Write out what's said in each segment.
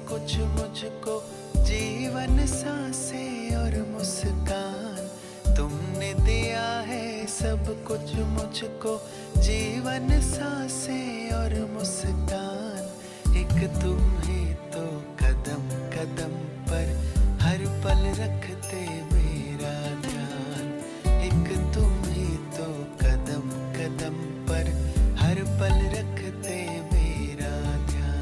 कुछ मुझको, जीवन सांसें और मुस्कान। तुमने दिया है सब कुछ मुझको, जीवन सांसें और मुस्कान। एक तुम ही तो कदम कदम पर हर पल रखते मेरा ध्यान। एक तुम ही तो कदम कदम पर हर पल रखते मेरा ध्यान।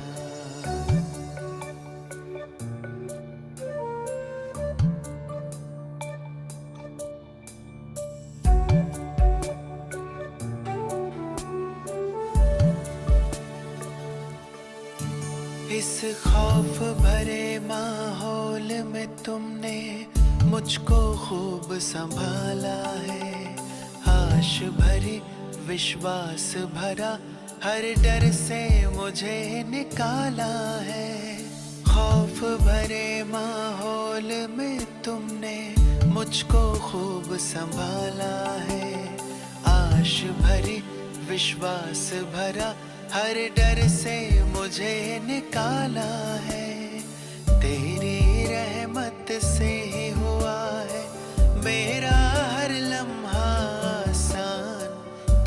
इस खौफ भरे माहौल में तुमने मुझको खूब संभाला है। आश भरी विश्वास भरा हर डर से मुझे निकाला है। खौफ भरे माहौल में तुमने मुझको खूब संभाला है। आश भरी विश्वास भरा हर डर से मुझे निकाला है। तेरी रहमत से ही हुआ है मेरा हर लम्हा आसान।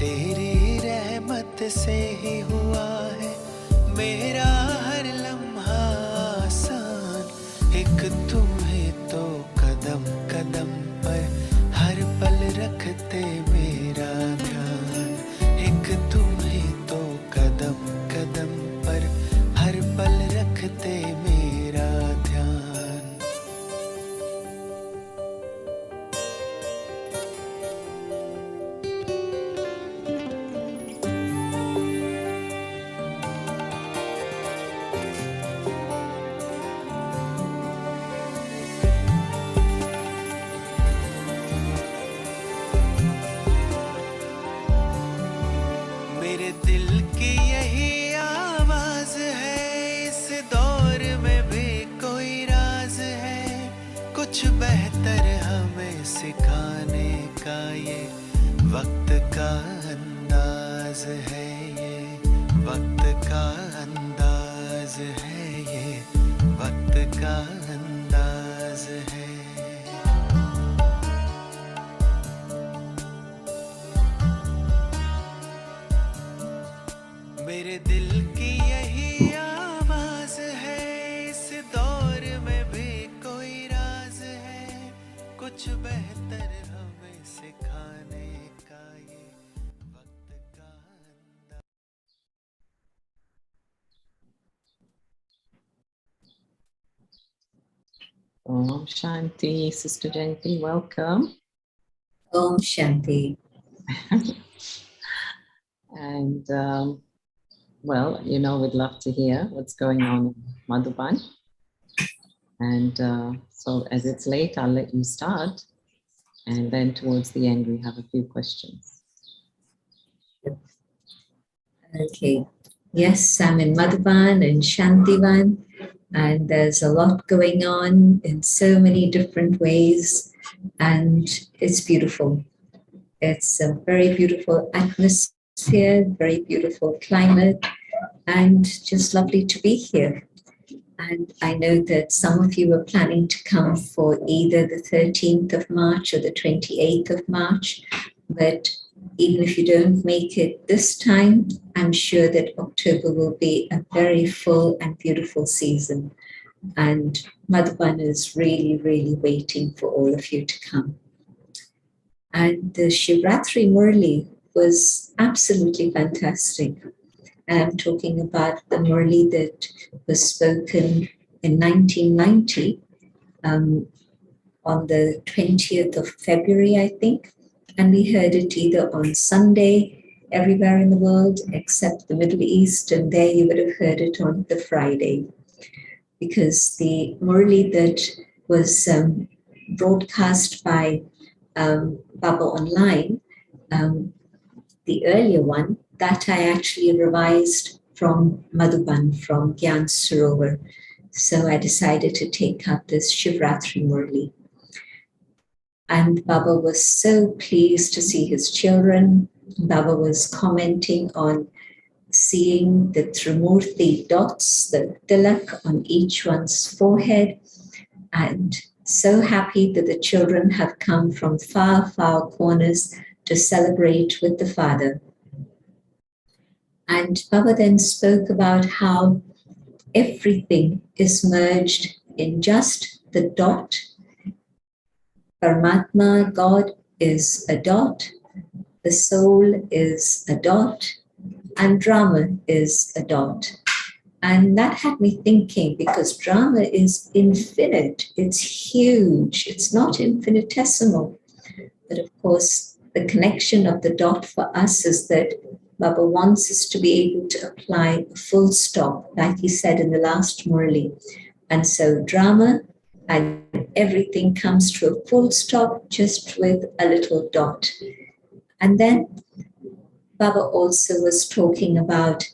तेरी रहमत से ही हुआ है मेरा हर लम्हा आसान। एक तुम ही तो कदम कदम पर हर पल रखते मेरा ध्यान। एक तुम ही तो कदम कदम पर हर पल रखते मेरा ध्यान। मेरे दिल की यही आवाज है, इस दौर में भी कोई राज है। कुछ बेहतर हमें सिखाने का ये वक्त का अंदाज है। ये वक्त का अंदाज है, ये वक्त का अंदाज है। मेरे दिल की यही आवाज है, इस दौर में भी कोई राज है। कुछ बेहतर हमें सिखाने का ये वक्त का अंदाज। Om Shanti, Sister Jayanti, welcome. Om Shanti. And well, you know, we'd love to hear what's going on in Madhuban. And so as it's late, I'll let you start. And then towards the end, we have a few questions. Okay. Yes, I'm in Madhuban and Shantivan, and there's a lot going on in so many different ways, and it's beautiful. It's a very beautiful atmosphere, very beautiful climate, and just lovely to be here. And I know that some of you are planning to come for either the 13th of March or the 28th of March, but even if you don't make it this time, I'm sure that October will be a very full and beautiful season. And Madhuban is really, really waiting for all of you to come. And the Shivratri Murli was absolutely fantastic. I'm talking about the Murli that was spoken in 1990 on the 20th of February, I think. And we heard it either on Sunday everywhere in the world except the Middle East, and there you would have heard it on the Friday. Because the Murli that was broadcast by Baba Online, the earlier one, that I actually revised from Madhuban, from Gyan Sarovar. So I decided to take up this Shivratri Murli. And Baba was so pleased to see his children. Baba was commenting on seeing the Trimurti dots, the tilak on each one's forehead, and so happy that the children have come from far, far corners to celebrate with the father. And Baba then spoke about how everything is merged in just the dot. Paramatma, God, is a dot. The soul is a dot. And drama is a dot. And that had me thinking, because drama is infinite, it's huge, it's not infinitesimal. But of course, the connection of the dot for us is that Baba wants us to be able to apply a full stop, like he said in the last Murli. And so drama and everything comes to a full stop just with a little dot. And then Baba also was talking about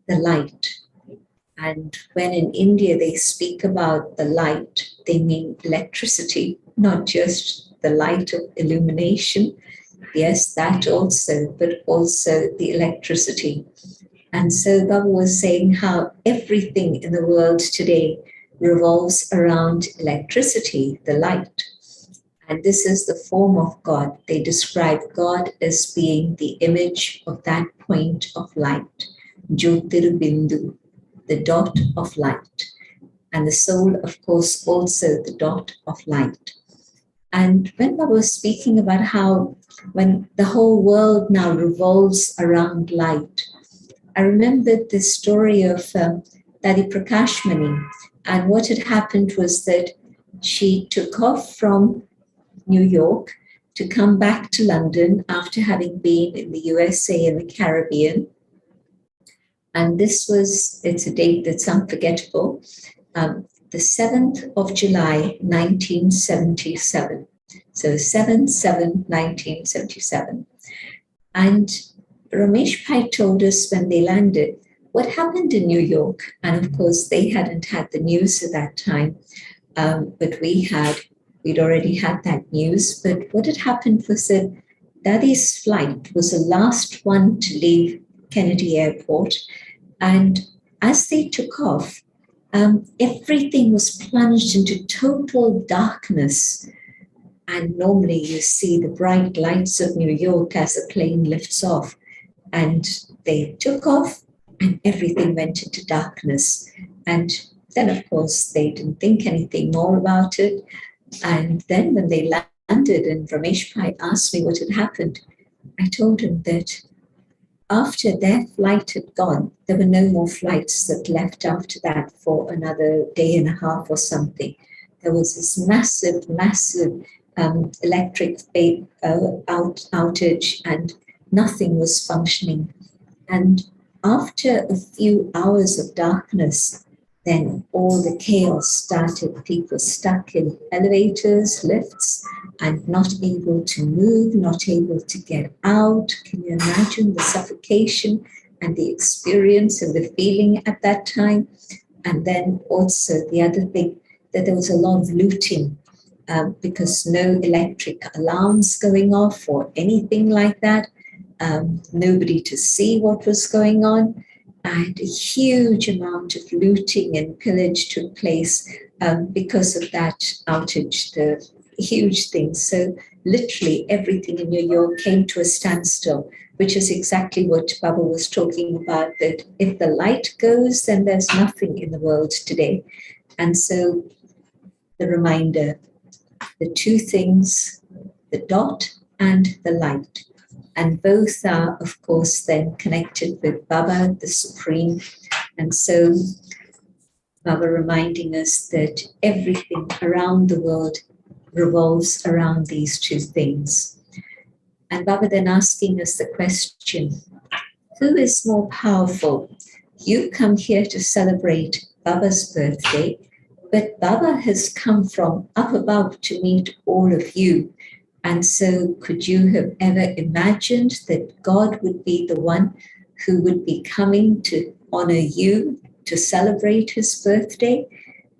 the light. And when in India they speak about the light, they mean electricity, not just the light of illumination. Yes, that also, but also the electricity. And so Baba was saying how everything in the world today revolves around electricity, the light. And this is the form of God. They describe God as being the image of that point of light, Jyotirbindu, the dot of light. And the soul, of course, also the dot of light. And when Baba was speaking about how when the whole world now revolves around light, I remembered the story of Dadi Prakashmani. And what had happened was that she took off from New York to come back to London after having been in the USA and the Caribbean. And this was, it's a date that's unforgettable, the 7th of July, 1977. So 7/7/1977. And Ramesh Pai told us when they landed what happened in New York. And of course, they hadn't had the news at that time, but we'd already had that news. But what had happened was that Dadi's flight was the last one to leave Kennedy Airport. And as they took off, everything was plunged into total darkness. And normally you see the bright lights of New York as the plane lifts off. And they took off and everything went into darkness. And then, of course, they didn't think anything more about it. And then when they landed and Ramesh Pai asked me what had happened, I told him that after their flight had gone, there were no more flights that left after that for another day and a half or something. There was this massive, massive electric outage and nothing was functioning. And after a few hours of darkness, then all the chaos started. People stuck in elevators, lifts, and not able to move, not able to get out. Can you imagine the suffocation and the experience and the feeling at that time? And then also the other thing, that there was a lot of looting because no electric alarms going off or anything like that. Nobody to see what was going on. And a huge amount of looting and pillage took place because of that outage, the huge thing. So literally everything in New York came to a standstill, which is exactly what Baba was talking about, that if the light goes, then there's nothing in the world today. And so the reminder, the two things, the dot and the light. And both are, of course, then connected with Baba, the Supreme. And so Baba reminding us that everything around the world revolves around these two things. And Baba then asking us the question, who is more powerful? You come here to celebrate Baba's birthday, but Baba has come from up above to meet all of you. And so could you have ever imagined that God would be the one who would be coming to honor you, to celebrate his birthday?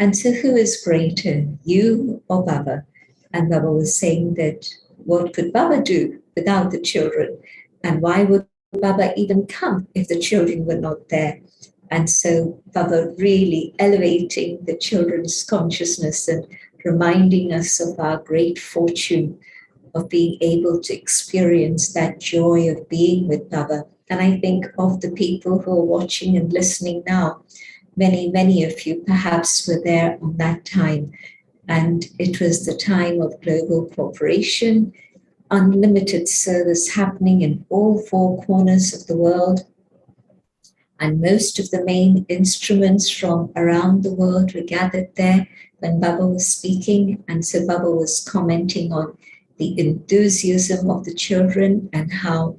And so who is greater, you or Baba? And Baba was saying that what could Baba do without the children? And why would Baba even come if the children were not there? And so Baba really elevating the children's consciousness and reminding us of our great fortune of being able to experience that joy of being with Baba. And I think of the people who are watching and listening now, many of you perhaps were there on that time. And it was the time of global cooperation, unlimited service happening in all four corners of the world. And most of the main instruments from around the world were gathered there when Baba was speaking. And so Baba was commenting on the enthusiasm of the children and how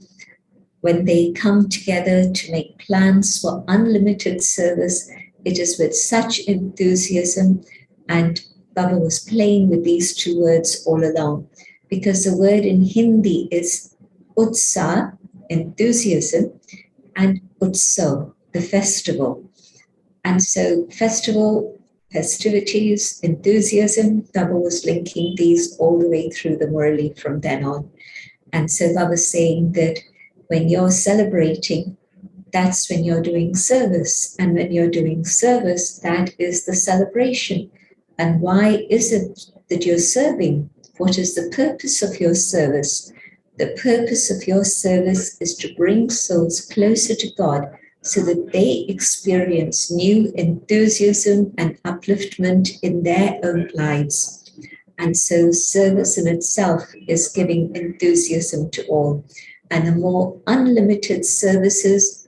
when they come together to make plans for unlimited service, it is with such enthusiasm. And Baba was playing with these two words all along, because the word in Hindi is utsaha, enthusiasm, and utsav, the festival. And so festival, festivities, enthusiasm, Baba was linking these all the way through the Murli from then on. And so Baba was saying that when you're celebrating, that's when you're doing service. And when you're doing service, that is the celebration. And why is it that you're serving? What is the purpose of your service? The purpose of your service is to bring souls closer to God so that they experience new enthusiasm and upliftment in their own lives. And so service in itself is giving enthusiasm to all. And the more unlimited services,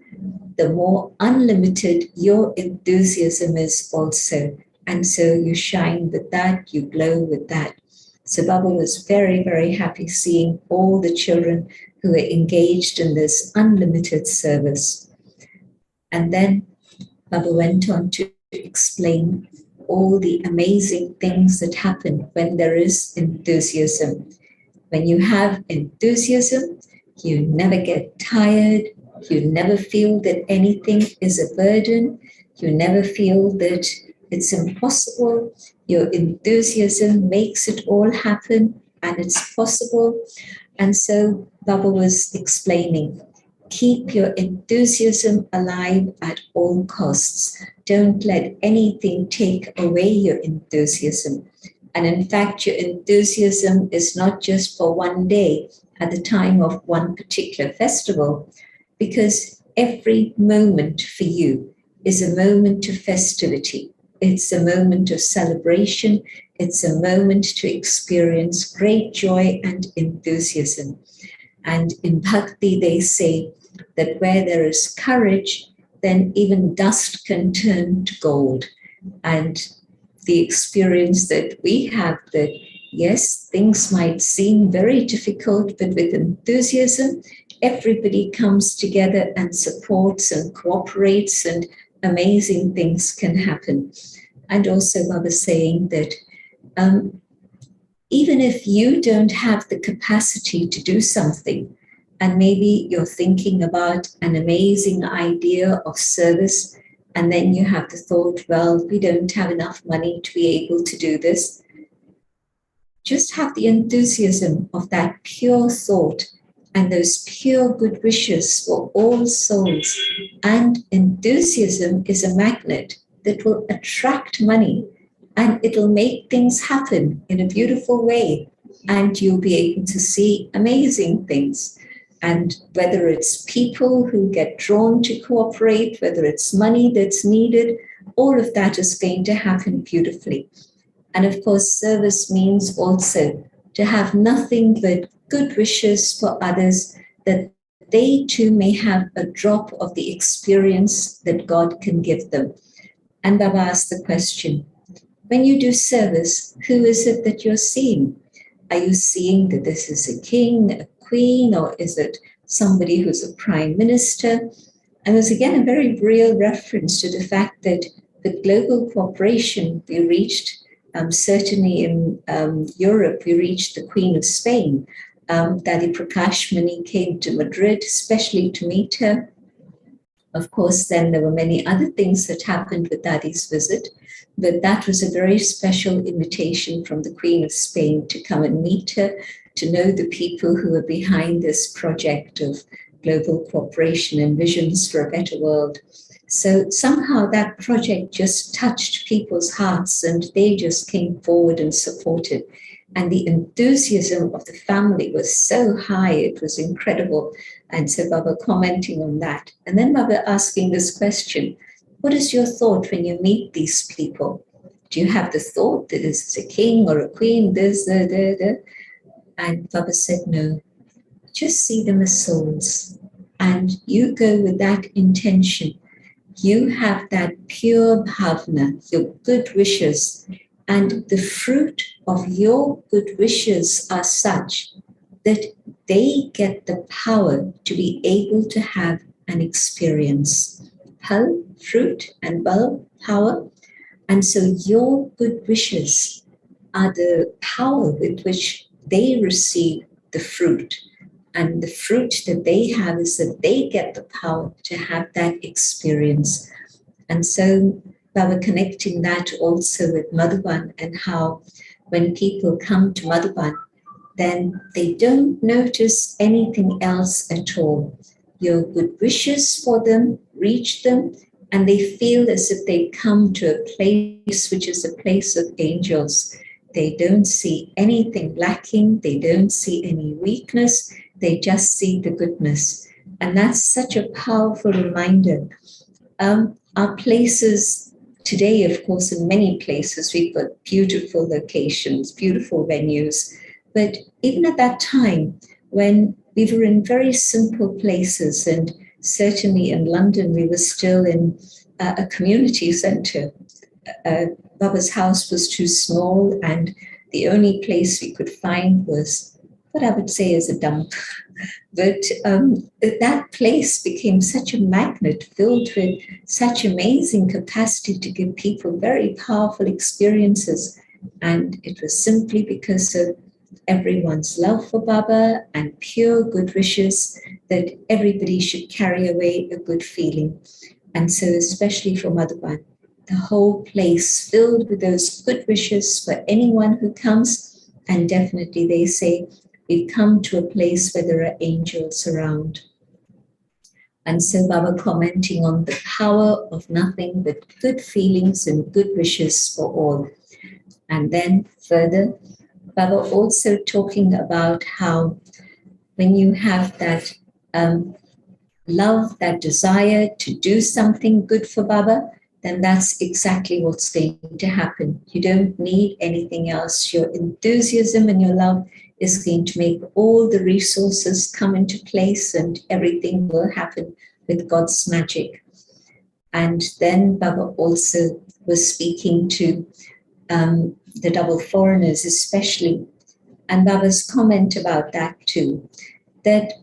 the more unlimited your enthusiasm is also. And so you shine with that, you glow with that. So Baba was very, very happy seeing all the children who were engaged in this unlimited service. And then Baba went on to explain all the amazing things that happen when there is enthusiasm. When you have enthusiasm, you never get tired. You never feel that anything is a burden. You never feel that it's impossible. Your enthusiasm makes it all happen, and it's possible. And so Baba was explaining, keep your enthusiasm alive at all costs. Don't let anything take away your enthusiasm. And in fact, your enthusiasm is not just for one day at the time of one particular festival, because every moment for you is a moment of festivity. It's a moment of celebration. It's a moment to experience great joy and enthusiasm. And in Bhakti, they say that where there is courage, then even dust can turn to gold. And the experience that we have that, yes, things might seem very difficult, but with enthusiasm, everybody comes together and supports and cooperates, and amazing things can happen. And also Baba saying that even if you don't have the capacity to do something, and maybe you're thinking about an amazing idea of service, and then you have the thought, well, we don't have enough money to be able to do this. Just have the enthusiasm of that pure thought and those pure good wishes for all souls. And enthusiasm is a magnet that will attract money, and it'll make things happen in a beautiful way. And you'll be able to see amazing things. And whether it's people who get drawn to cooperate, whether it's money that's needed, all of that is going to happen beautifully. And of course, service means also to have nothing but good wishes for others, that they too may have a drop of the experience that God can give them. And Baba asked the question, when you do service, who is it that you're seeing? Are you seeing that this is a king, a queen, or is it somebody who's a prime minister? And there's again a very real reference to the fact that with global cooperation, we reached, certainly in Europe, we reached the Queen of Spain. Dadi Prakashmani came to Madrid, especially to meet her. Of course, then there were many other things that happened with Dadi's visit, but that was a very special invitation from the Queen of Spain to come and meet her, to know the people who were behind this project of global cooperation and visions for a better world. So somehow that project just touched people's hearts and they just came forward and supported. And the enthusiasm of the family was so high, it was incredible. And so Baba commenting on that. And then Baba asking this question, what is your thought when you meet these people? Do you have the thought that this is a king or a queen, this, And Baba said, no, just see them as souls. And you go with that intention. You have that pure bhavna, your good wishes, and the fruit of your good wishes are such that they get the power to be able to have an experience. Phal, fruit, and bal, power. And so your good wishes are the power with which they receive the fruit. And the fruit that they have is that they get the power to have that experience. And so Baba connecting that also with Madhuban and how when people come to Madhuban, then they don't notice anything else at all. Your good wishes for them reach them, and they feel as if they come to a place which is a place of angels. They don't see anything lacking. They don't see any weakness. They just see the goodness. And that's such a powerful reminder. Our places today, of course, in many places, we've got beautiful locations, beautiful venues. But even at that time, when we were in very simple places, and certainly in London, we were still in a community centre. Baba's house was too small, and the only place we could find was what I would say is a dump. But that place became such a magnet filled with such amazing capacity to give people very powerful experiences. And it was simply because of everyone's love for Baba and pure good wishes that everybody should carry away a good feeling. And so especially for Madhuban, the whole place filled with those good wishes for anyone who comes. And definitely they say, we've come to a place where there are angels around. And so Baba commenting on the power of nothing but good feelings and good wishes for all. And then further, Baba also talking about how when you have that love, that desire to do something good for Baba, then that's exactly what's going to happen. You don't need anything else. Your enthusiasm and your love is going to make all the resources come into place and everything will happen with God's magic. And then Baba also was speaking to the double foreigners especially, and Baba's comment about that too, that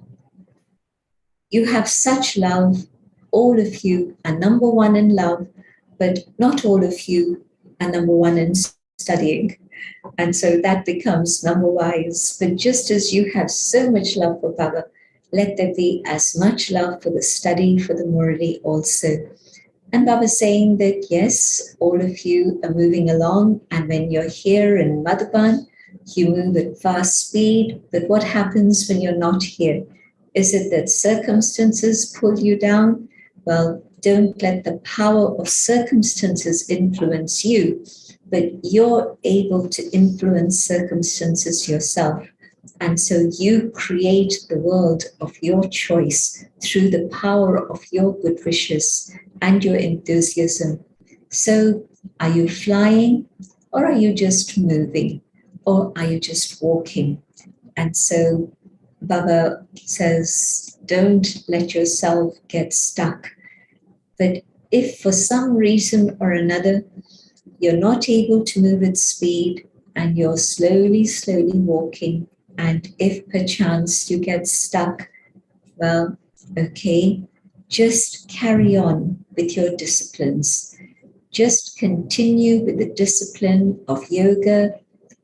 you have such love, all of you are number one in love, but not all of you are number one in studying. And so that becomes number wise. But just as you have so much love for Baba, let there be as much love for the study, for the Murli also. And Baba saying that, yes, all of you are moving along. And when you're here in Madhuban, you move at fast speed. But what happens when you're not here? Is it that circumstances pull you down? Well, don't let the power of circumstances influence you, but you're able to influence circumstances yourself. And so you create the world of your choice through the power of your good wishes and your enthusiasm. So are you flying, or are you just moving, or are you just walking? And so Baba says, don't let yourself get stuck. But if for some reason or another you're not able to move at speed and you're slowly walking, and if perchance you get stuck, well, okay, just carry on with your disciplines. Just continue with the discipline of yoga,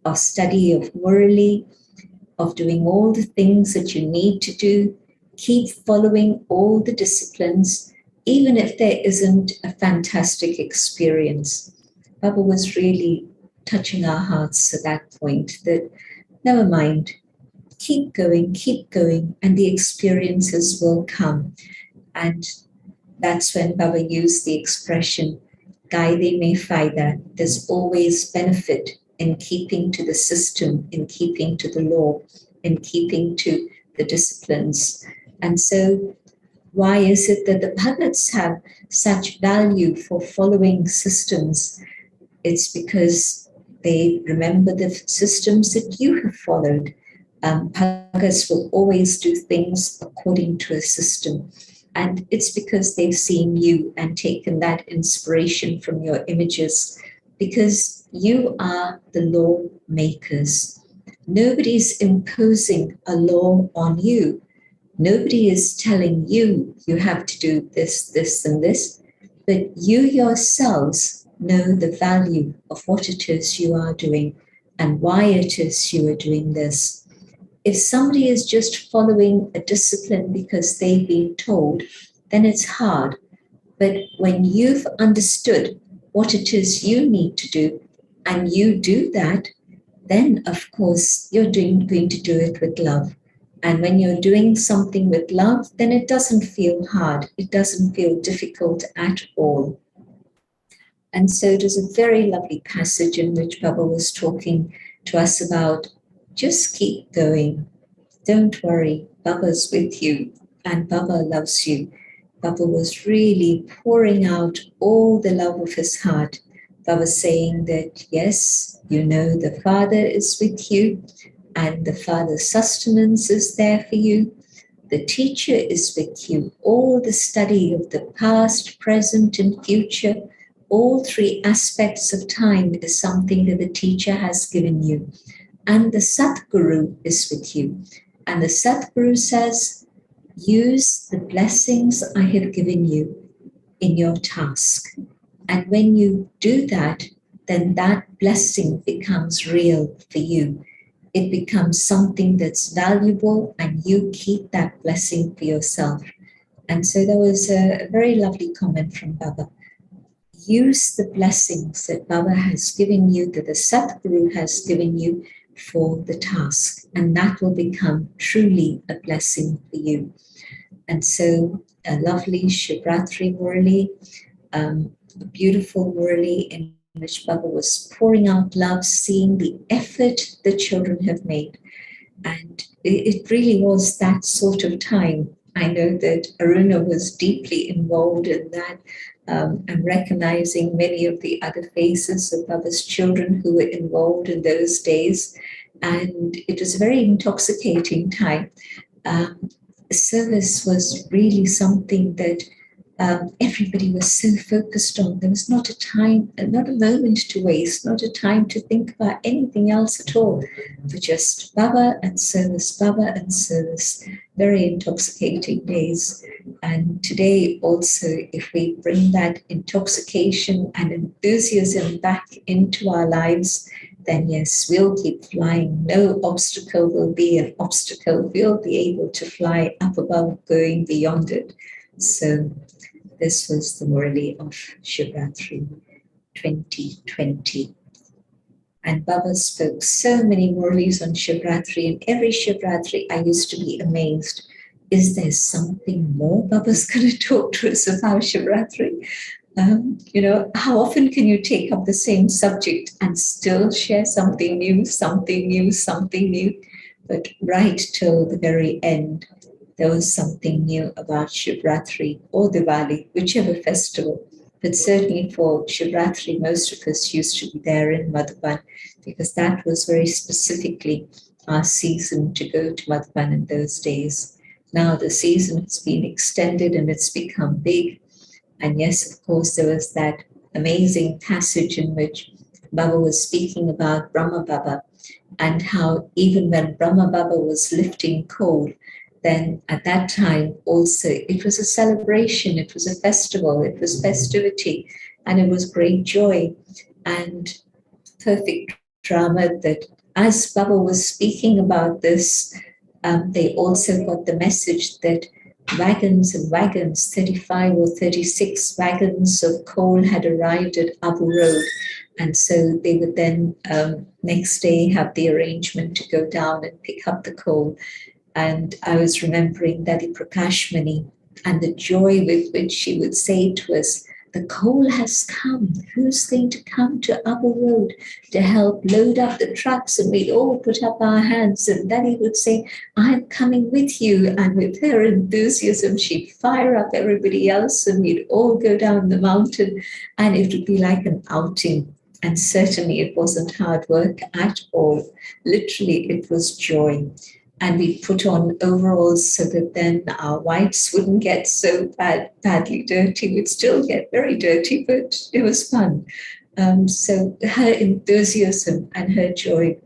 of study of Murli, of doing all the things that you need to do. Keep following all the disciplines, even if there isn't a fantastic experience. Baba was really touching our hearts at that point, that never mind, keep going, and the experiences will come. And that's when Baba used the expression, Kayde me fayda. There's always benefit in keeping to the system, in keeping to the law, in keeping to the disciplines. And so why is it that the Bhagats have such value for following systems? It's because they remember the systems that you have followed. Bhagats will always do things according to a system. And it's because they've seen you and taken that inspiration from your images, because you are the law makers. Nobody's imposing a law on you. Nobody is telling you you have to do this, this, and this, but you yourselves know the value of what it is you are doing and why it is you are doing this. If somebody is just following a discipline because they've been told, then it's hard. But when you've understood what it is you need to do and you do that, then of course you're going to do it with love. And when you're doing something with love, then it doesn't feel hard. It doesn't feel difficult at all. And so it is a very lovely passage in which Baba was talking to us about just keep going. Don't worry, Baba's with you and Baba loves you. Baba was really pouring out all the love of his heart. Baba saying that, yes, you know the Father is with you and the Father's sustenance is there for you. The teacher is with you. All the study of the past, present, and future, all three aspects of time is something that the teacher has given you. And the Satguru is with you. And the Satguru says, use the blessings I have given you in your task. And when you do that, then that blessing becomes real for you. It becomes something that's valuable and you keep that blessing for yourself. And so there was a very lovely comment from Baba. Use the blessings that Baba has given you, that the Satguru has given you for the task, and that will become truly a blessing for you. And so a lovely Shivratri Murli, a beautiful Murli in which Baba was pouring out love, seeing the effort the children have made. And it really was that sort of time. I know that Aruna was deeply involved in that, and recognizing many of the other faces of Baba's children who were involved in those days. And it was a very intoxicating time. Service was really something that everybody was so focused on. There was not a time, not a moment to waste, not a time to think about anything else at all, but just Baba and service, Baba and service. Very intoxicating days. And today also, if we bring that intoxication and enthusiasm back into our lives, then yes, we'll keep flying. No obstacle will be an obstacle. We'll be able to fly up above, going beyond it. So this was the Murli of Shivratri 2020. And Baba spoke so many Murlis on Shivratri, and every Shivratri I used to be amazed. Is there something more Baba's going to talk to us about Shivratri? How often can you take up the same subject and still share something new, something new, something new? But right till the very end, there was something new about Shivratri or Diwali, whichever festival. But certainly for Shivratri, most of us used to be there in Madhuban, because that was very specifically our season to go to Madhuban in those days. Now the season has been extended and it's become big. And yes, of course, there was that amazing passage in which Baba was speaking about Brahma Baba and how even when Brahma Baba was lifting coal, then at that time also it was a celebration, it was a festival, it was festivity, and it was great joy and perfect drama that as Baba was speaking about this, they also got the message that wagons and wagons, 35 or 36 wagons of coal had arrived at Abu Road. And so they would then next day have the arrangement to go down and pick up the coal. And I was remembering Dadi Prakashmani and the joy with which she would say to us, the coal has come. Who's going to come to Upper Road to help load up the trucks? And we'd all put up our hands. And Dadi would say, I'm coming with you. And with her enthusiasm, she'd fire up everybody else and we'd all go down the mountain. And it would be like an outing. And certainly it wasn't hard work at all. Literally, it was joy. And we put on overalls so that then our whites wouldn't get so badly dirty. We'd still get very dirty, but it was fun. So her enthusiasm and her joy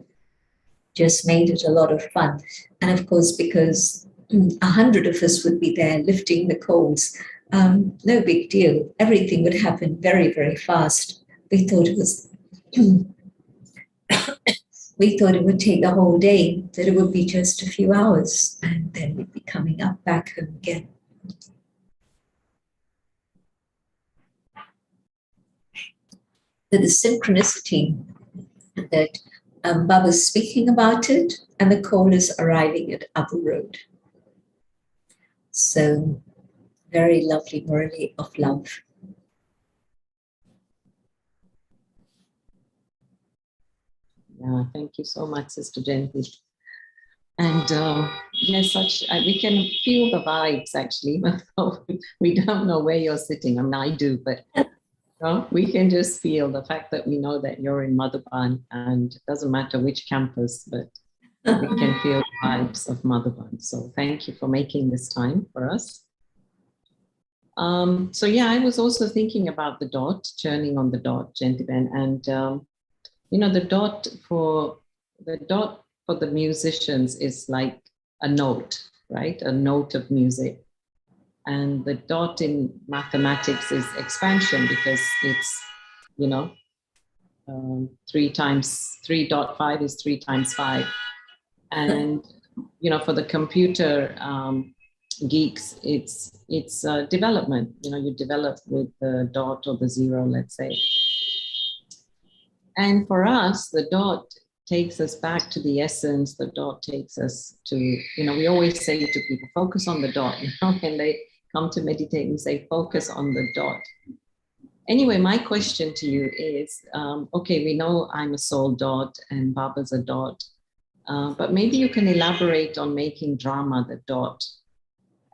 just made it a lot of fun. And of course, because 100 of us would be there lifting the coals, no big deal. Everything would happen very, very fast. We thought it was... We thought it would take the whole day, that it would be just a few hours, and then we'd be coming up back home again. But the synchronicity that Baba's speaking about it, and the coal is arriving at Upper Road. So, very lovely Murli of love. Yeah, thank you so much, Sister Jayanti. And yes, we can feel the vibes actually. We don't know where you're sitting. I mean, I do, but we can just feel the fact that we know that you're in Madhuban, and it doesn't matter which campus, but we can feel the vibes of Madhuban. So thank you for making this time for us. So yeah, I was also thinking about the dot, churning on the dot, Jayanti-ben, and you know, the dot for the musicians is like a note, right? A note of music. And the dot in mathematics is expansion, because it's, you know, 3.5 is 3 times 5. And, you know, for the computer geeks, it's development. You know, you develop with the dot or the zero, let's say. And for us, the dot takes us back to the essence. The dot takes us to, you know, we always say to people, focus on the dot. You know, when they come to meditate, we say, focus on the dot. Anyway, my question to you is, okay, we know I'm a soul dot and Baba's a dot, but maybe you can elaborate on making drama the dot.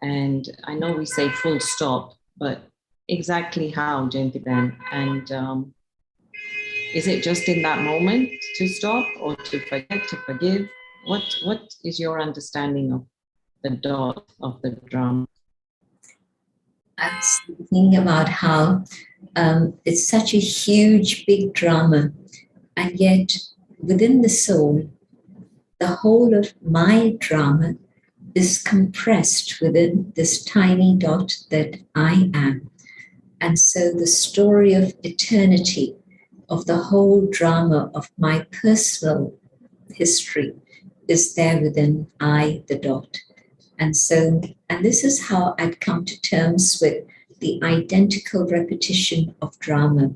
And I know we say full stop, but exactly how, Jayanti-ben? And is it just in that moment to stop, or to forget, to forgive? What is your understanding of the dot of the drama? I was thinking about how it's such a huge, big drama, and yet within the soul, the whole of my drama is compressed within this tiny dot that I am. And so the story of eternity, of the whole drama of my personal history, is there within I, the dot. And so, and this is how I'd come to terms with the identical repetition of drama,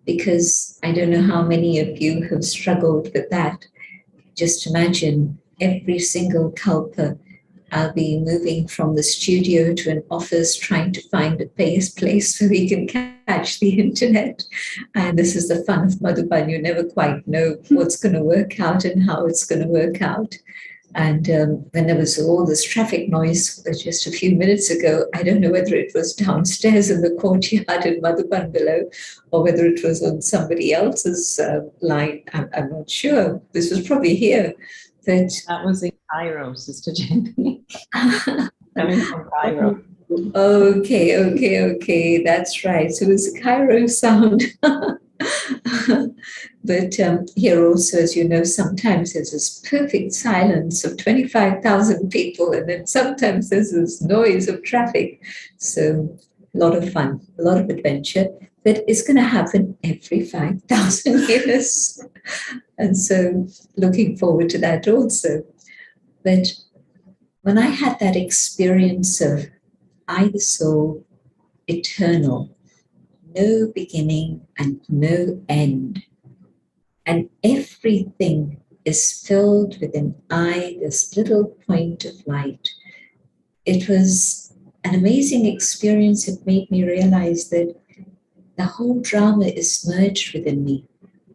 because I don't know how many of you have struggled with that. Just imagine every single kalpa, I'll be moving from the studio to an office, trying to find a place where we can catch the internet. And this is the fun of Madhuban. You never quite know what's going to work out and how it's going to work out. And when there was all this traffic noise just a few minutes ago, I don't know whether it was downstairs in the courtyard in Madhuban below, or whether it was on somebody else's line. I'm not sure. This was probably here. But that was in Cairo, Sister Jayanti. Coming from Cairo. Okay. That's right. So it was a Cairo sound. But here also, as you know, sometimes there's this perfect silence of 25,000 people, and then sometimes there's this noise of traffic. So a lot of fun, a lot of adventure, but it's going to happen every 5,000 years. And so looking forward to that also. But when I had that experience of I, the soul, eternal, no beginning and no end, and everything is filled with an eye, this little point of light. It was an amazing experience. It made me realize that the whole drama is merged within me.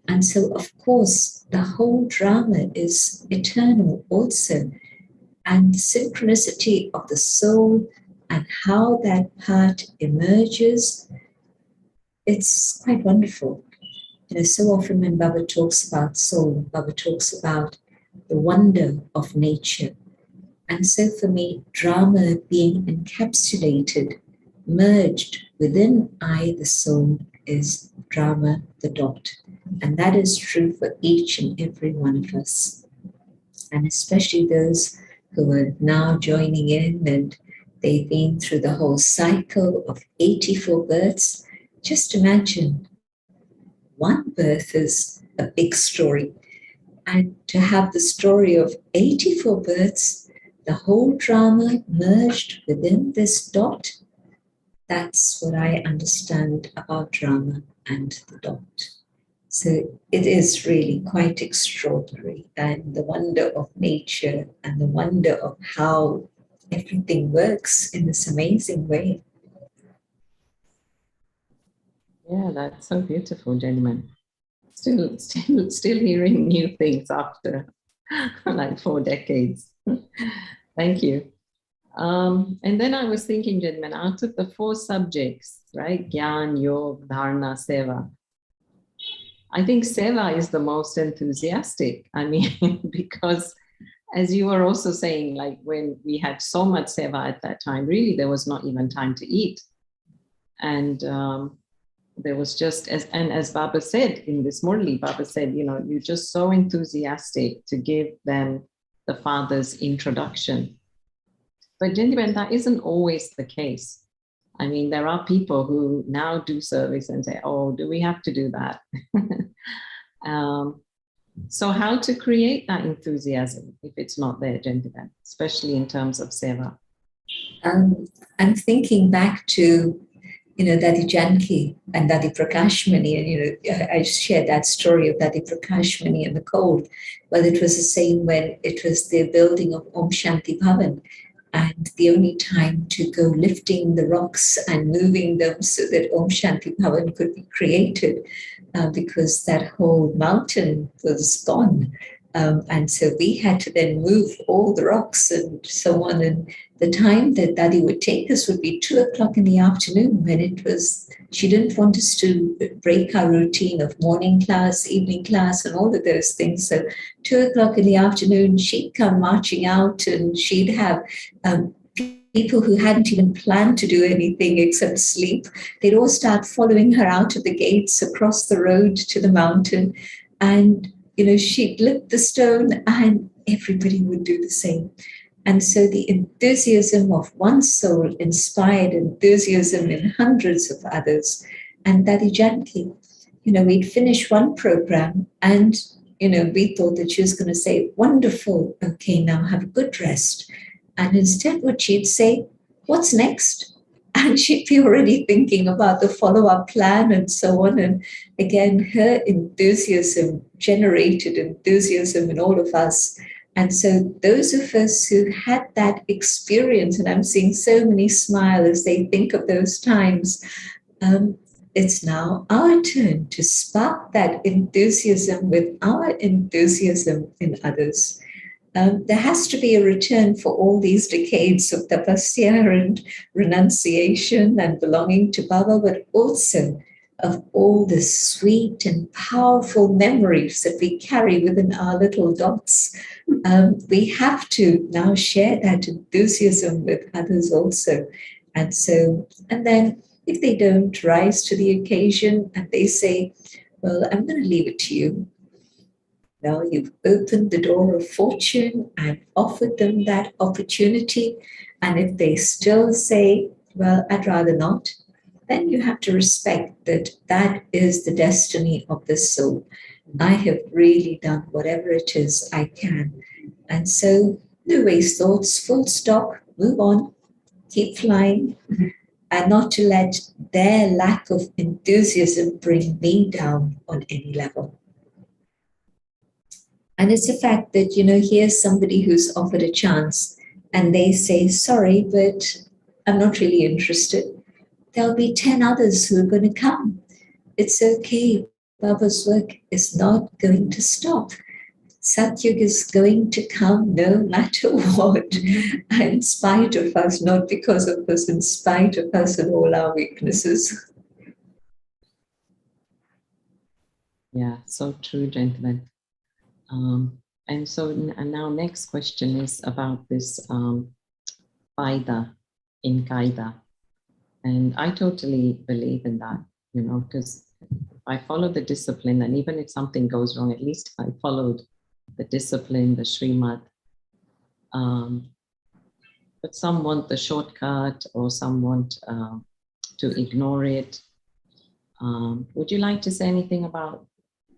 And so, of course, the whole drama is eternal also. And the synchronicity of the soul and how that part emerges, it's quite wonderful. So often when Baba talks about soul, Baba talks about the wonder of nature. And so for me, drama being encapsulated, merged within I, the soul, is drama, the dot. And that is true for each and every one of us. And especially those who are now joining in and they've been through the whole cycle of 84 births. Just imagine, one birth is a big story. And to have the story of 84 births, the whole drama merged within this dot, that's what I understand about drama and the dot. So it is really quite extraordinary, and the wonder of nature and the wonder of how everything works in this amazing way. Yeah, that's so beautiful, gentlemen. Still hearing new things after like 4 decades. Thank you. And then I was thinking, gentlemen, out of the 4 subjects, right? Gyan, Yoga, Dharana, Seva. I think Seva is the most enthusiastic. I mean, because as you were also saying, like when we had so much Seva at that time, really there was not even time to eat. And there was just, as Baba said in this Murli, Baba said, you're just so enthusiastic to give them the Father's introduction. But gentlemen, that isn't always the case. I mean, there are people who now do service and say, oh, do we have to do that? So how to create that enthusiasm if it's not there, gentlemen, especially in terms of Seva? I'm thinking back to, Dadi Jayanti and Dadi Prakashmani, and, I shared that story of Dadi Prakashmani and the cold. Well, it was the same when it was the building of Om Shanti Bhavan. And the only time to go lifting the rocks and moving them so that Om Shanti Bhavan could be created, because that whole mountain was gone. And so we had to then move all the rocks and so on. And the time that Dadi would take us would be 2:00 in the afternoon, when she didn't want us to break our routine of morning class, evening class, and all of those things. So 2:00 in the afternoon, she'd come marching out, and she'd have people who hadn't even planned to do anything except sleep. They'd all start following her out of the gates across the road to the mountain. And she'd lift the stone and everybody would do the same. And so the enthusiasm of one soul inspired enthusiasm in hundreds of others. And Dadi Jayanti, we'd finish one program and, we thought that she was going to say, wonderful, okay, now have a good rest. And instead what she'd say, what's next? And she'd be already thinking about the follow-up plan and so on. And again, her enthusiasm generated enthusiasm in all of us. And so those of us who had that experience, and I'm seeing so many smile as they think of those times, it's now our turn to spark that enthusiasm with our enthusiasm in others. There has to be a return for all these decades of tapasya and renunciation and belonging to Baba, but also of all the sweet and powerful memories that we carry within our little dots. We have to now share that enthusiasm with others also. And then if they don't rise to the occasion and they say, well, I'm going to leave it to you. Well, you've opened the door of fortune and offered them that opportunity. And if they still say, well, I'd rather not, then you have to respect that that is the destiny of the soul. I have really done whatever it is I can. And so no waste thoughts, full stop, move on, keep flying, and not to let their lack of enthusiasm bring me down on any level. And it's a fact that, here's somebody who's offered a chance and they say, sorry, but I'm not really interested. There'll be 10 others who are going to come. It's okay. Baba's work is not going to stop. Satyug is going to come no matter what, in spite of us, not because of us, in spite of us and all our weaknesses. Yeah, so true, gentlemen. And so and now next question is about this fayda in Kayde. And I totally believe in that, because I follow the discipline, and even if something goes wrong, at least I followed the discipline, the Srimad. But some want the shortcut, or some want to ignore it. Would you like to say anything about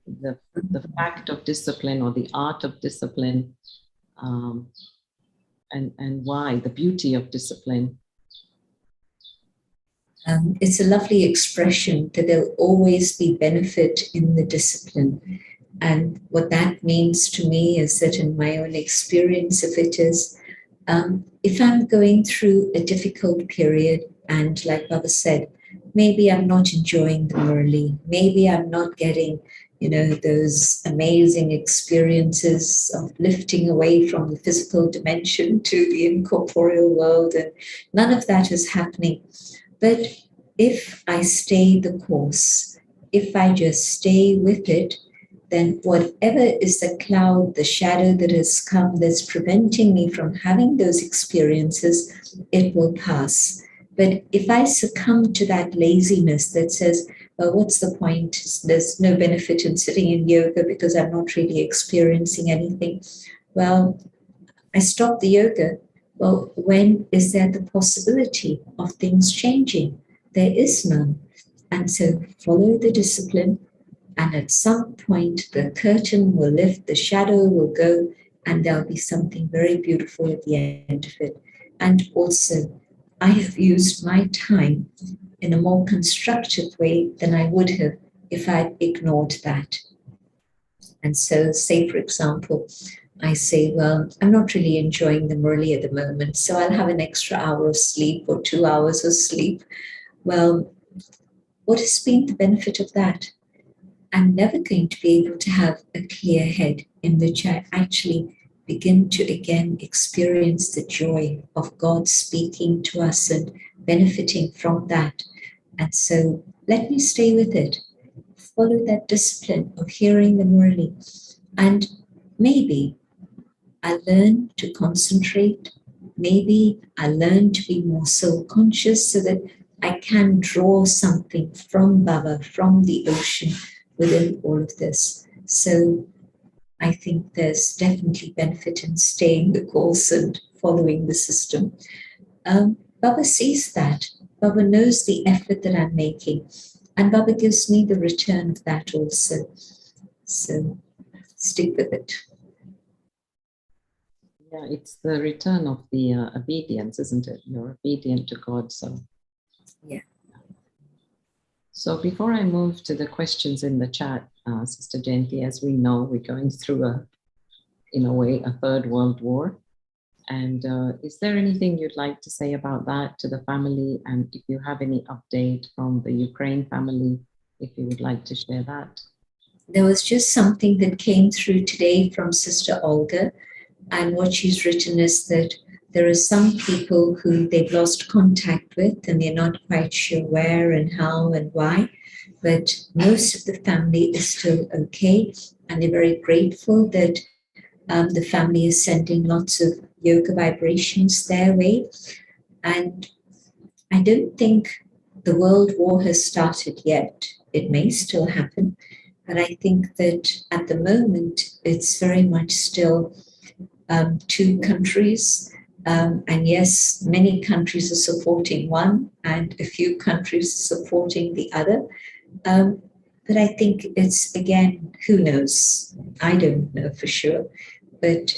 the fact of discipline, or the art of discipline, and why, the beauty of discipline? It's a lovely expression that there'll always be benefit in the discipline. And what that means to me is that in my own experience of it is, if I'm going through a difficult period, and like Baba said, maybe I'm not enjoying the Murli, maybe I'm not getting, those amazing experiences of lifting away from the physical dimension to the incorporeal world, and none of that is happening. But if I stay the course, if I just stay with it, then whatever is the cloud, the shadow that has come that's preventing me from having those experiences, it will pass. But if I succumb to that laziness that says, well, what's the point? There's no benefit in sitting in yoga because I'm not really experiencing anything. Well, I stop the yoga. Well, when is there the possibility of things changing? There is none. And so follow the discipline, and at some point the curtain will lift, the shadow will go, and there'll be something very beautiful at the end of it. And also, I have used my time in a more constructive way than I would have if I'd ignored that. And so, say, for example, I say, well, I'm not really enjoying the Murli at the moment, so I'll have an extra hour of sleep or 2 hours of sleep. Well, what has been the benefit of that? I'm never going to be able to have a clear head in which I actually begin to again experience the joy of God speaking to us and benefiting from that. And so let me stay with it. Follow that discipline of hearing the Murli. And maybe I learn to concentrate. Maybe I learn to be more soul-conscious so that I can draw something from Baba, from the ocean within all of this. So I think there's definitely benefit in staying the course and following the system. Baba sees that. Baba knows the effort that I'm making. And Baba gives me the return of that also. So stick with it. Yeah, it's the return of the obedience, isn't it? You're obedient to God, so. Yeah. So before I move to the questions in the chat, Sister Jayanti, as we know, we're going through in a way, a third world war. And is there anything you'd like to say about that to the family? And if you have any update from the Ukraine family, if you would like to share that. There was just something that came through today from Sister Olga. And what she's written is that there are some people who they've lost contact with and they're not quite sure where and how and why. But most of the family is still okay. And they're very grateful that the family is sending lots of yoga vibrations their way. And I don't think the world war has started yet. It may still happen. But I think that at the moment, it's very much still two countries. And yes, many countries are supporting one and a few countries are supporting the other. But I think it's, again, who knows? I don't know for sure. But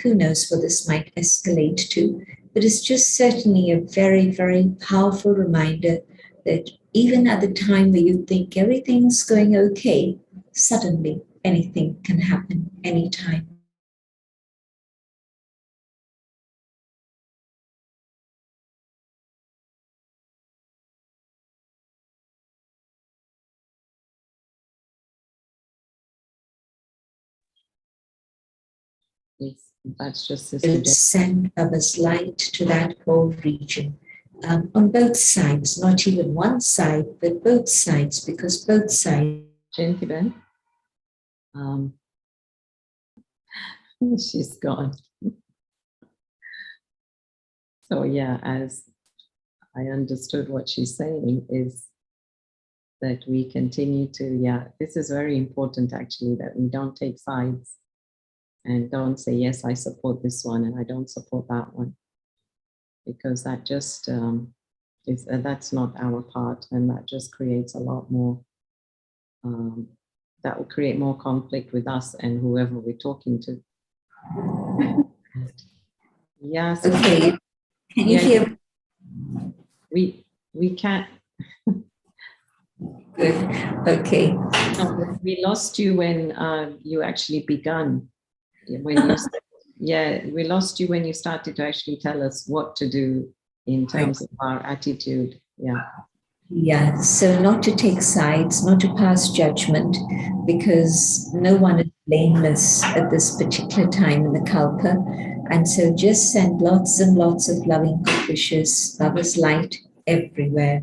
who knows what this might escalate to. But it's just certainly a very, very powerful reminder that even at the time where you think everything's going okay, suddenly anything can happen anytime. Yes, that's just Sister Jen. Send Baba's light to that whole region. On both sides, not even one side, but both sides, because both sides. Jayanti Ben. She's gone. So yeah, as I understood what she's saying is that we continue to, yeah, this is very important actually, that we don't take sides and don't say, yes, I support this one and I don't support that one. Because that just that's not our part, and that just creates a lot more, that will create more conflict with us and whoever we're talking to. Yes. Okay. Can you hear? We can't. Good. Okay. We lost you when you actually begun. When you, yeah, we lost you when you started to actually tell us what to do in terms of our attitude. Yeah. Yeah. So not to take sides, not to pass judgment, because no one is blameless at this particular time in the Kalpa. And so just send lots and lots of loving good wishes, Baba's light everywhere.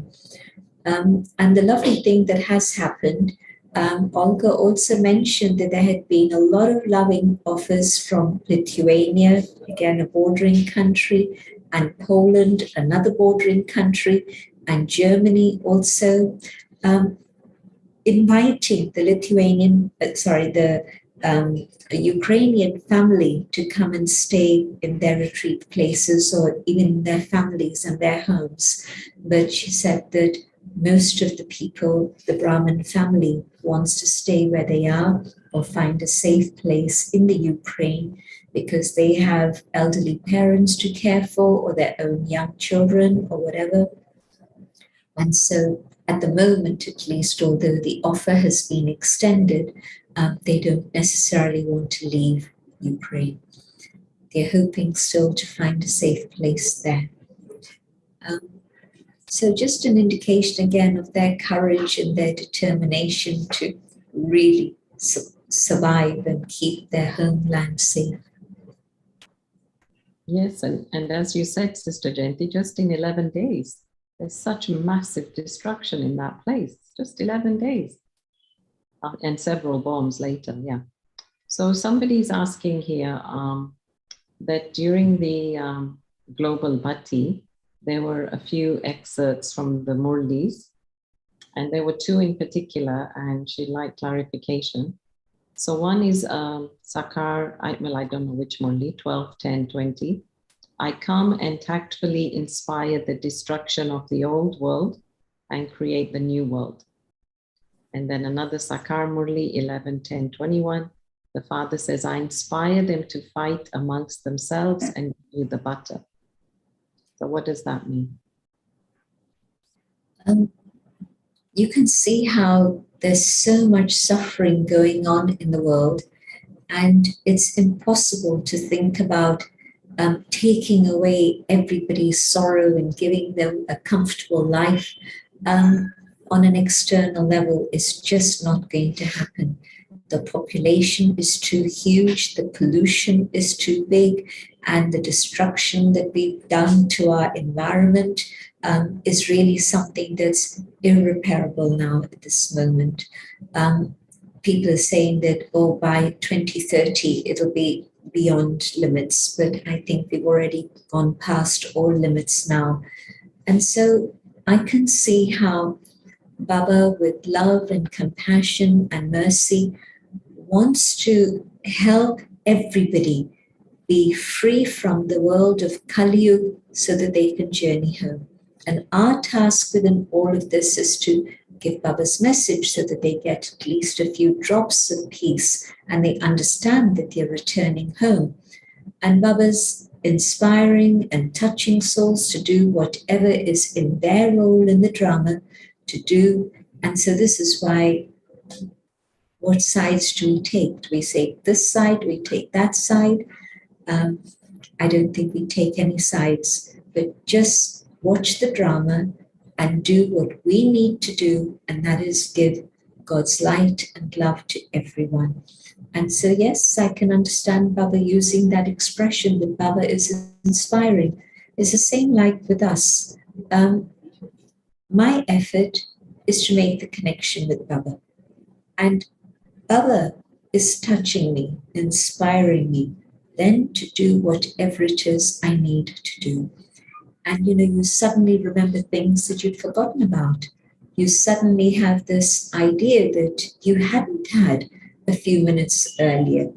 And the lovely thing that has happened, Olga also mentioned that there had been a lot of loving offers from Lithuania, again a bordering country, and Poland, another bordering country, and Germany also, inviting the Ukrainian family to come and stay in their retreat places or even in their families and their homes. But she said that most of the people, the Brahmin family, wants to stay where they are or find a safe place in the Ukraine because they have elderly parents to care for or their own young children or whatever. And so at the moment, at least, although the offer has been extended, they don't necessarily want to leave Ukraine. They're hoping still to find a safe place there. So just an indication again of their courage and their determination to really survive and keep their homeland safe. Yes, and as you said, Sister Jayanti, just in 11 days, there's such massive destruction in that place, just 11 days. And several bombs later, yeah. So somebody's asking here that during the global Bhatti, there were a few excerpts from the Murlis, and there were two in particular, and she'd like clarification. So one is Sakar, I don't know which Murli, 12, 10, 20. I come and tactfully inspire the destruction of the old world and create the new world. And then another Sakar Murli, 11, 10, 21. The father says, I inspire them to fight amongst themselves and do the butter. So what does that mean? You can see how there's so much suffering going on in the world, and it's impossible to think about taking away everybody's sorrow and giving them a comfortable life on an external level is just not going to happen. The population is too huge, the pollution is too big, and the destruction that we've done to our environment is really something that's irreparable now at this moment. People are saying that, oh, by 2030, it'll be beyond limits, but I think we've already gone past all limits now. And so I can see how Baba, with love and compassion and mercy, wants to help everybody be free from the world of Kali Yuga so that they can journey home. And our task within all of this is to give Baba's message so that they get at least a few drops of peace and they understand that they're returning home. And Baba's inspiring and touching souls to do whatever is in their role in the drama to do. And so this is why what sides do we take? Do we say this side? Do we take that side? I don't think we take any sides, but just watch the drama and do what we need to do, and that is give God's light and love to everyone. And so, yes, I can understand Baba using that expression that Baba is inspiring. It's the same like with us. My effort is to make the connection with Baba. And Baba is touching me, inspiring me, then to do whatever it is I need to do. And you suddenly remember things that you'd forgotten about. You suddenly have this idea that you hadn't had a few minutes earlier.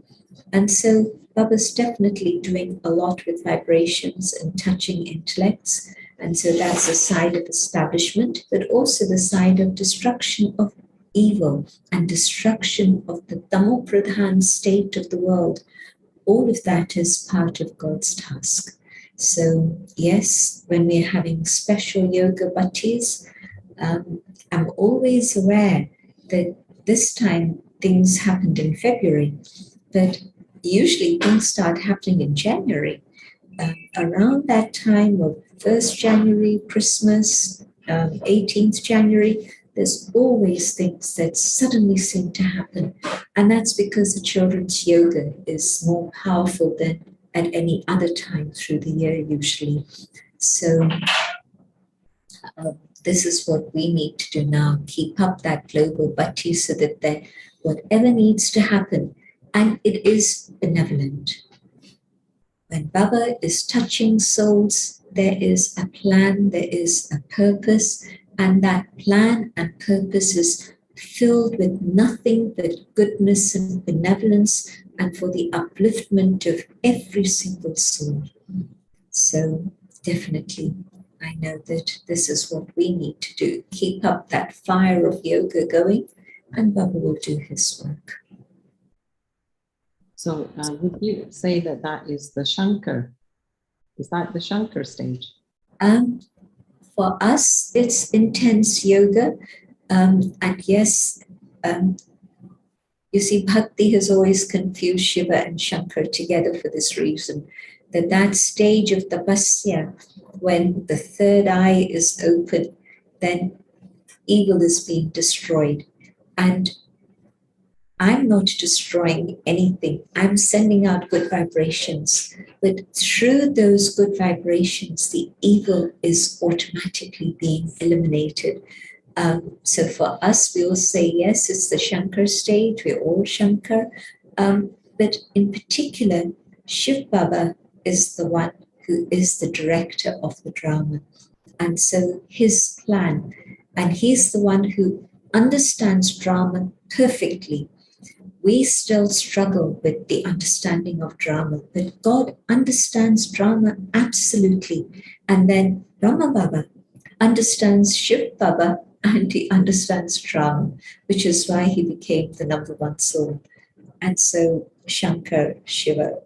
And so Baba's definitely doing a lot with vibrations and touching intellects. And so that's the side of establishment, but also the side of destruction of evil and destruction of the Tamopradhan state of the world. All of that is part of God's task. So yes, when we're having special yoga bhattis, I'm always aware that this time things happened in February, but usually things start happening in January. Around that time of 1st January, Christmas, 18th January, there's always things that suddenly seem to happen. And that's because the children's yoga is more powerful than at any other time through the year usually. So this is what we need to do now, keep up that global bhakti so that whatever needs to happen, and it is benevolent. When Baba is touching souls, there is a plan, there is a purpose, and that plan and purpose is filled with nothing but goodness and benevolence and for the upliftment of every single soul. So definitely, I know that this is what we need to do. Keep up that fire of yoga going, and Baba will do his work. So would you say that that is the Shankar? Is that the Shankar stage? For us, it's intense yoga. And yes, you see, Bhakti has always confused Shiva and Shankar together for this reason, that stage of tapasya, when the third eye is open, then evil is being destroyed. And I'm not destroying anything. I'm sending out good vibrations. But through those good vibrations, the evil is automatically being eliminated. So for us, we will say, yes, it's the Shankar stage. We're all Shankar. But in particular, Shiv Baba is the one who is the director of the drama. And so his plan, and he's the one who understands drama perfectly. We still struggle with the understanding of drama, but God understands drama absolutely. And then Brahma Baba understands Shiv Baba and he understands drama, which is why he became the number one soul. And so Shankar, Shiva,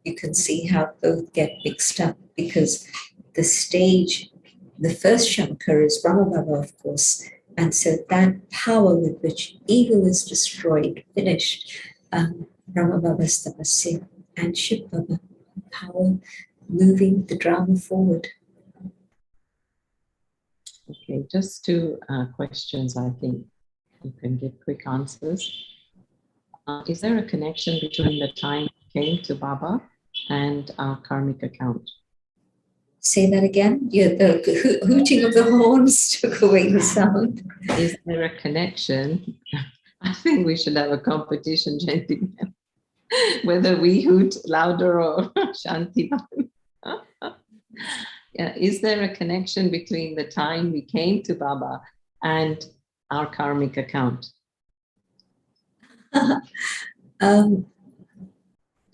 you can see how both get mixed up because the stage, the first Shankar is Brahma Baba, of course. And so that power with which evil is destroyed, finished, Brahma Baba's tapasya and Shiv Baba, power moving the drama forward. Okay, just two questions, I think you can give quick answers. Is there a connection between the time we came to Baba and our karmic account? Say that again. Yeah, the hooting of the horns took away the sound. Is there a connection? I think we should have a competition, Jayanti, whether we hoot louder or Shanti. Yeah, is there a connection between the time we came to Baba and our karmic account?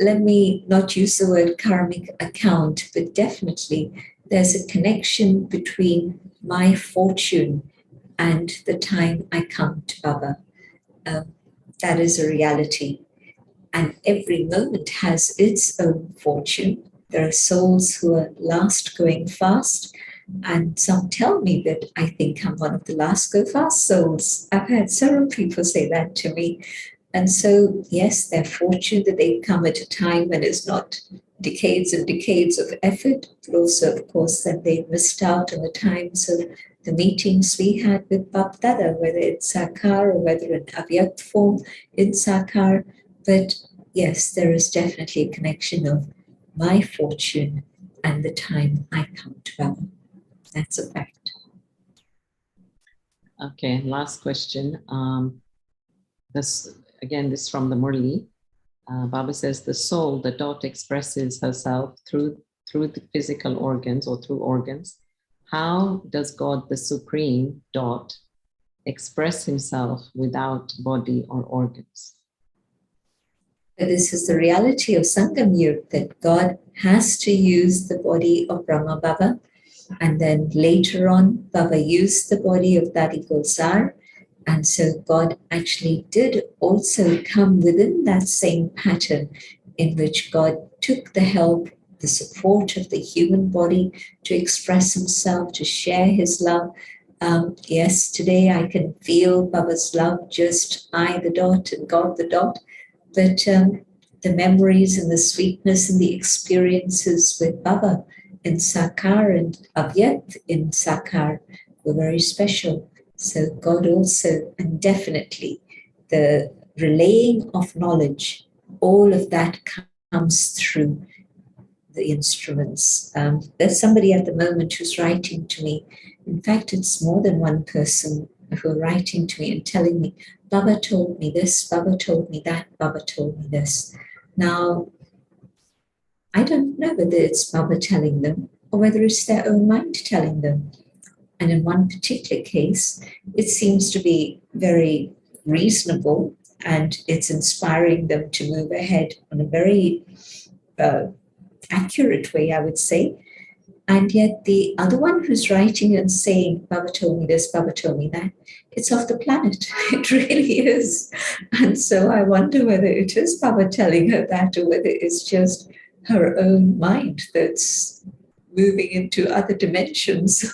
Let me not use the word karmic account, but definitely there's a connection between my fortune and the time I come to Baba. That is a reality. And every moment has its own fortune. There are souls who are last going fast, And some tell me that I think I'm one of the last go fast souls. I've had several people say that to me. And so, yes, they're fortunate that they come at a time when it's not decades and decades of effort, but also, of course, that they missed out on the times of the meetings we had with Bap Dada, whether it's Sakar or whether in Avyakt form in Sakar. But yes, there is definitely a connection of my fortune and the time I come to Baba. That's a fact. Okay, last question. This from the Murli. Baba says the soul, the dot, expresses herself through the physical organs or through organs. How does God, the Supreme Dot, express himself without body or organs? But this is the reality of Sangam Yug, that God has to use the body of Brahma Baba. And then later on, Baba used the body of Dadi Gulzar. And so God actually did also come within that same pattern in which God took the help, the support of the human body to express himself, to share his love. Yes, today I can feel Baba's love, just I the dot and God the dot. But the memories and the sweetness and the experiences with Baba in Sakar and Avyakt in Sakar were very special. So God also, and definitely the relaying of knowledge, all of that comes through the instruments. There's somebody at the moment who's writing to me. In fact, it's more than one person who are writing to me and telling me, Baba told me this, Baba told me that, Baba told me this. Now, I don't know whether it's Baba telling them or whether it's their own mind telling them. And in one particular case, it seems to be very reasonable and it's inspiring them to move ahead on a very accurate way, I would say. And yet the other one who's writing and saying, Baba told me this, Baba told me that, it's off the planet. It really is. And so I wonder whether it is Baba telling her that or whether it's just her own mind that's moving into other dimensions.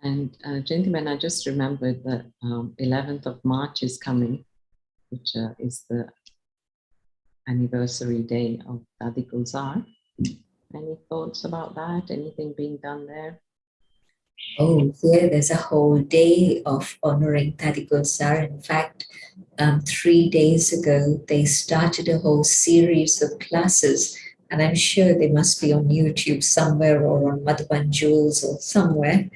And gentlemen, I just remembered that 11th of March is coming, which is the anniversary day of Dadi Gulzar. Any thoughts about that? Anything being done there? Oh, yeah, there's a whole day of honoring Dadi Gulzar. In fact, 3 days ago, they started a whole series of classes, and I'm sure they must be on YouTube somewhere or on Madhuban Jewels or somewhere.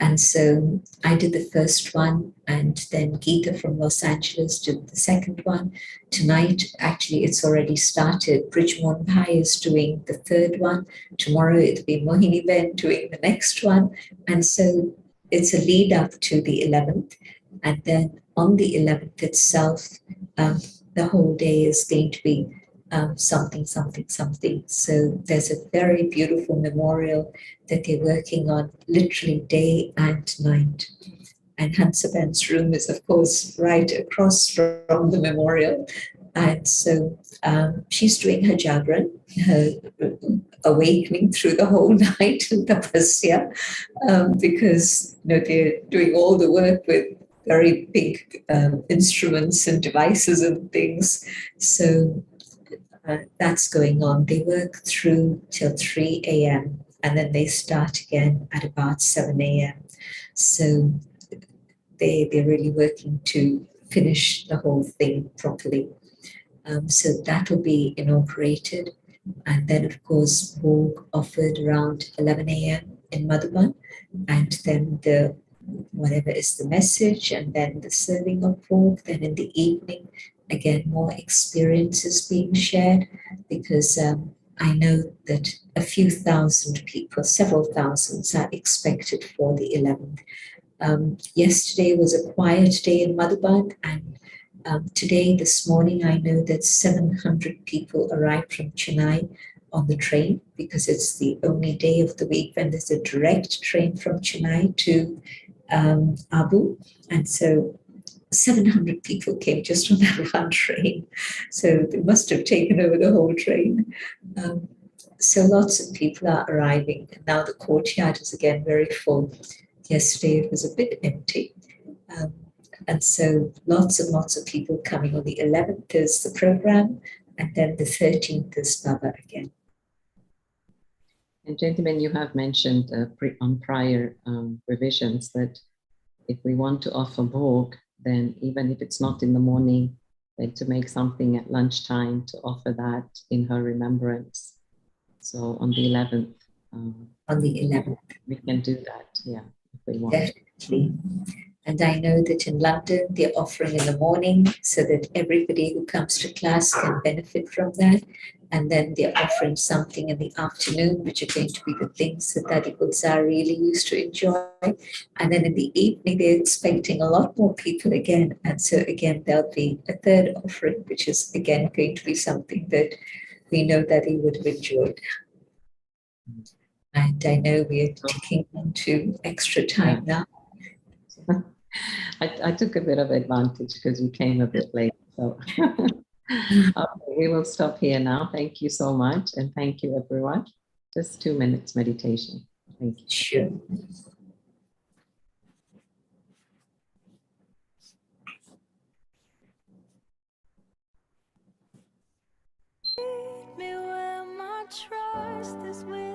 And so I did the first one, and then Geeta from Los Angeles did the second one. Tonight, actually, it's already started. Bridgemore Bhai is doing the third one. Tomorrow, it'll be Mohini Ben doing the next one. And so it's a lead up to the 11th. And then on the 11th itself, the whole day is going to be something. So there's a very beautiful memorial that they're working on literally day and night. And Hansaban's room is, of course, right across from the memorial. And so she's doing her Jagran, her awakening through the whole night in Tapasya, because they're doing all the work with very big instruments and devices and things. So that's going on. They work through till 3 a.m. and then they start again at about 7 a.m. So they're really working to finish the whole thing properly. So that will be inaugurated. And then, of course, bhog offered around 11 a.m. in Madhuban. And then the whatever is the message, and then the serving of bhog. Then in the evening, again, more experiences being shared, because I know that a few thousand people, several thousands, are expected for the 11th. Yesterday was a quiet day in Madhuban, and today, this morning, I know that 700 people arrived from Chennai on the train, because it's the only day of the week when there's a direct train from Chennai to Abu. And so 700 people came just on that one train. So they must have taken over the whole train. So lots of people are arriving. And now the courtyard is again very full. Yesterday it was a bit empty. Um, and so lots and lots of people coming. On the 11th is the program, and then the 13th is Baba again. And gentlemen, you have mentioned on prior revisions that if we want to offer bhog, then even if it's not in the morning, then to make something at lunchtime to offer that in her remembrance. So on the 11th. On the 11th. We can do that, yeah, if we want. Definitely. And I know that in London, they're offering in the morning so that everybody who comes to class can benefit from that. And then they're offering something in the afternoon, which are going to be the things that Dadi Gulzar really used to enjoy. And then in the evening, they're expecting a lot more people again. And so again, there'll be a third offering, which is again going to be something that we know that he would have enjoyed. And I know we're ticking into extra time now. I took a bit of advantage because we came a bit late. So we will stop here now. Thank you so much. And thank you, everyone. Just 2 minutes meditation. Thank you. Sure. Me where my trust is with